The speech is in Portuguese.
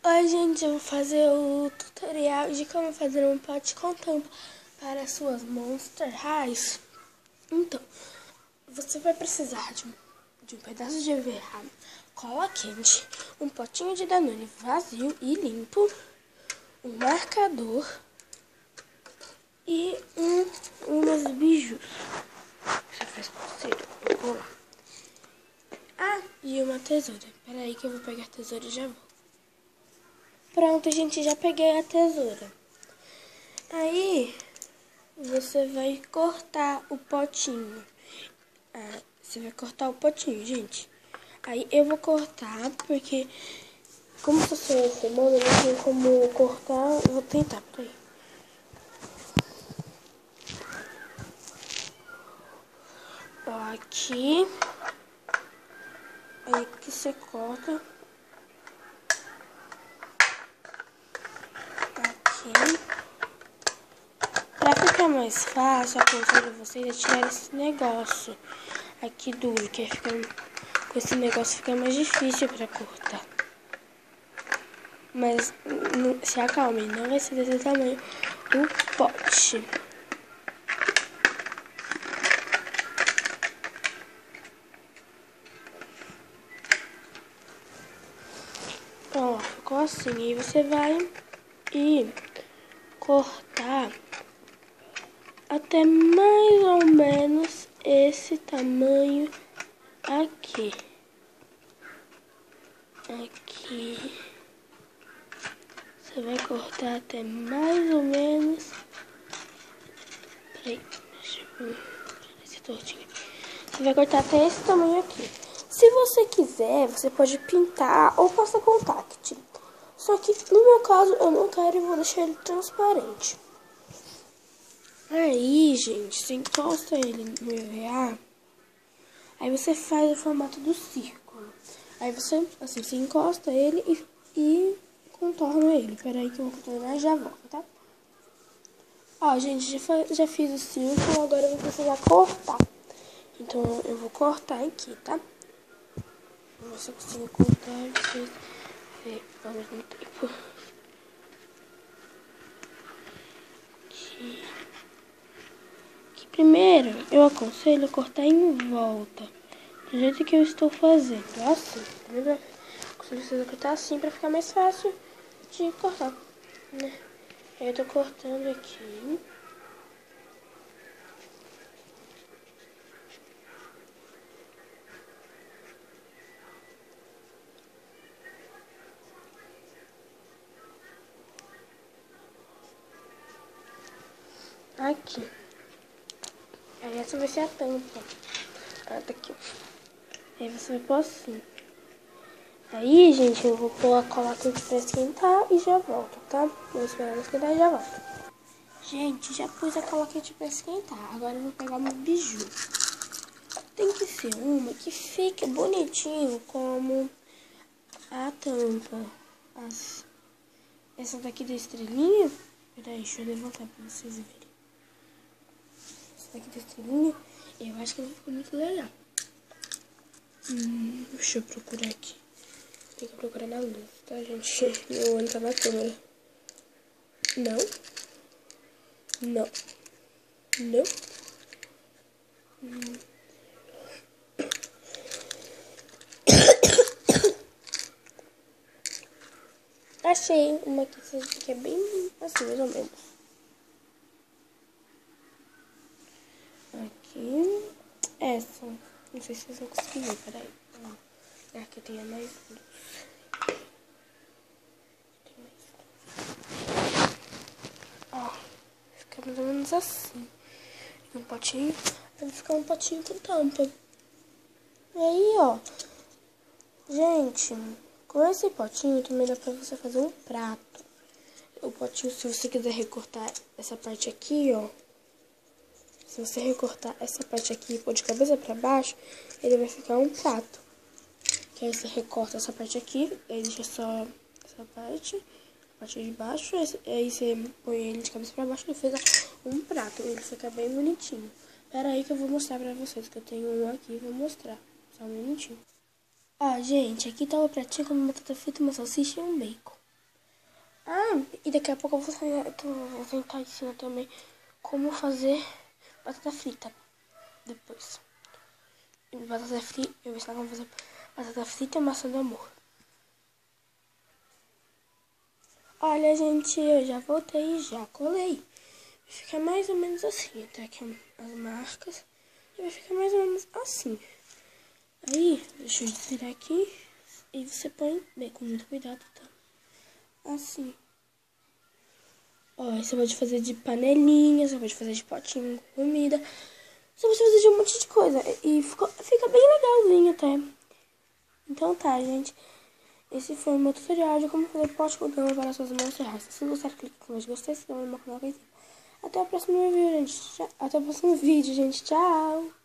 Oi, gente, eu vou fazer o tutorial de como fazer um pote com tampa para suas Monster Highs. Então, você vai precisar de um pedaço de EVA, cola quente, um potinho de Danone vazio e limpo, um marcador e umas bijus. Você faz pulseira, vou colar. Ah, e uma tesoura. Peraí que eu vou pegar a tesoura e já vou. Pronto, gente, já peguei a tesoura. Aí, você vai cortar o potinho. Você vai cortar o potinho, gente. Aí, eu vou cortar, porque como eu sou uma semana, não tem como cortar. Eu vou tentar, peraí. Ó, aqui. Aí, que você corta. Aqui. Pra ficar mais fácil, aconselho vocês a tirar esse negócio aqui duro, que com esse negócio fica mais difícil pra cortar. Mas se acalmem, não vai ser desse tamanho o pote. Ó, ficou assim. Aí você vai cortar até mais ou menos esse tamanho aqui. Aqui. Você vai cortar até mais ou menos. Peraí, deixa eu ver esse tortinho. Você vai cortar até esse tamanho aqui. Se você quiser, você pode pintar ou passar contact. Só que no meu caso eu não quero e vou deixar ele transparente. Aí, gente, você encosta ele no EVA. Aí você faz o formato do círculo. Aí você, assim, você encosta ele e contorna ele. Peraí que eu vou contornar e já volto, tá? Ó, gente, já fiz o círculo, agora eu vou precisar cortar. Então, eu vou cortar aqui, tá? Vou ver se eu consigo cortar e vocês verem ao mesmo tempo. Aqui primeiro, eu aconselho cortar em volta. Do jeito que eu estou fazendo, assim. Primeiro, eu preciso cortar assim pra ficar mais fácil de cortar, né? Aí eu tô cortando aqui. Aqui. Aí essa vai ser a tampa. Ah, tá aqui. Aí você vai pôr assim. Aí, gente, eu vou pôr a cola quente pra esquentar e já volto, tá? Vou esperar ela esquentar e já volto. Gente, já pus a cola quente pra esquentar. Agora eu vou pegar meu biju. Tem que ser uma que fique bonitinho como a tampa. Essa daqui da estrelinha. Peraí, deixa eu levantar pra vocês verem. Essa daqui da estrelinha, eu acho que ela ficou muito legal. Deixa eu procurar aqui. Tem que procurar na luz, tá, gente? Meu olho tá na câmera. Não. Não. Não. Achei uma que é bem assim, mais ou menos. Aqui. Essa. Não sei se vocês vão conseguir ver, peraí. Aqui tem a mais luz. Ó, fica mais ou menos assim. Um potinho, vai ficar um potinho com tampa. E aí, ó. Gente, com esse potinho também dá pra você fazer um prato. O potinho, se você quiser recortar essa parte aqui, ó. Se você recortar essa parte aqui e pôr de cabeça pra baixo, ele vai ficar um prato. Que aí você recorta essa parte aqui, aí deixa só essa parte, a parte de baixo, aí você põe ele de cabeça pra baixo e fez um prato. Ele fica bem bonitinho. Pera aí que eu vou mostrar pra vocês, que eu tenho um aqui e vou mostrar. Só um minutinho. Ó, gente, aqui tá o pratinho com uma batata frita, uma salsicha e um bacon. Ah, e daqui a pouco vou tentar ensinar também como fazer batata frita depois. Batata frita, eu vou ensinar como fazer batata frita e maçã do amor. Olha, gente, eu já voltei e já colei. Fica mais ou menos assim, tá aqui as marcas. E vai ficar mais ou menos assim. Aí, deixa eu tirar aqui. E você põe bem, com muito cuidado, tá? Assim. Ó, você pode fazer de panelinha, você pode fazer de potinho com comida. Você pode fazer de um monte de coisa. E fica bem legalzinho até. Então tá, gente. Esse foi o meu tutorial de como fazer pote com tampa para suas mãos serrais. Se vocês gostaram, clique no gostei, se não, no meu canal. Até o próximo vídeo, gente. Até o próximo vídeo, gente. Tchau!